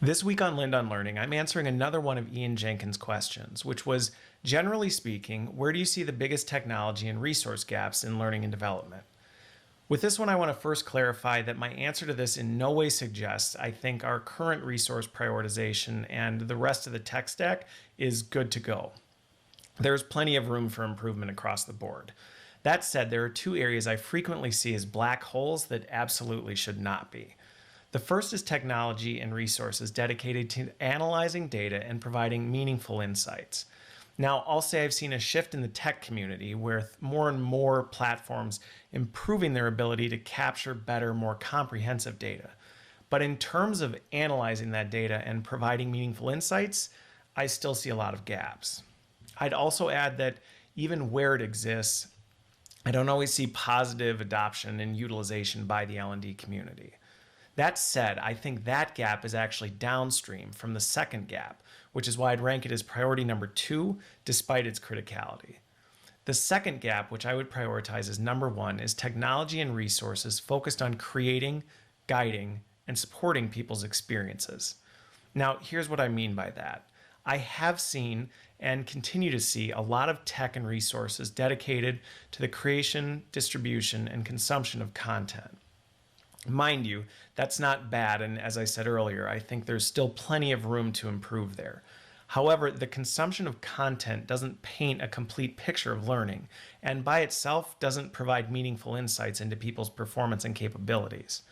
This week on Lind on Learning, I'm answering another one of Ian Jentgen's questions, which was, generally speaking, where do you see the biggest technology and resource gaps in learning and development? With this one, I want to first clarify that my answer to this in no way suggests I think our current resource prioritization and the rest of the tech stack is good to go. There's plenty of room for improvement across the board. That said, there are two areas I frequently see as black holes that absolutely should not be. The first is technology and resources dedicated to analyzing data and providing meaningful insights. Now, I'll say I've seen a shift in the tech community where more and more platforms improving their ability to capture better, more comprehensive data. But in terms of analyzing that data and providing meaningful insights, I still see a lot of gaps. I'd also add that even where it exists, I don't always see positive adoption and utilization by the L&D community. That said, I think that gap is actually downstream from the second gap, which is why I'd rank it as priority number 2, despite its criticality. The second gap, which I would prioritize as number 1, is technology and resources focused on creating, guiding, and supporting people's experiences. Now, here's what I mean by that. I have seen and continue to see a lot of tech and resources dedicated to the creation, distribution, and consumption of content. Mind you, that's not bad, and as I said earlier, I think there's still plenty of room to improve there. However, the consumption of content doesn't paint a complete picture of learning, and by itself doesn't provide meaningful insights into people's performance and capabilities.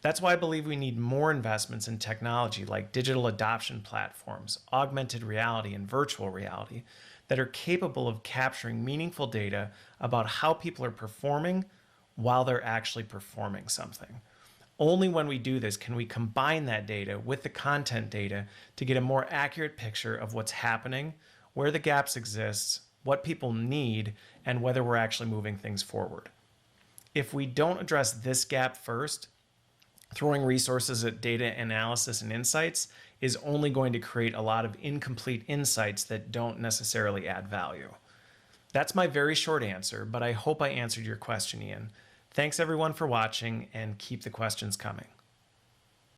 That's why I believe we need more investments in technology like digital adoption platforms, augmented reality, and virtual reality that are capable of capturing meaningful data about how people are performing while they're actually performing something. Only when we do this can we combine that data with the content data to get a more accurate picture of what's happening, where the gaps exist, what people need, and whether we're actually moving things forward. If we don't address this gap first, throwing resources at data analysis and insights is only going to create a lot of incomplete insights that don't necessarily add value. That's my very short answer, but I hope I answered your question, Ian. Thanks everyone for watching, and keep the questions coming.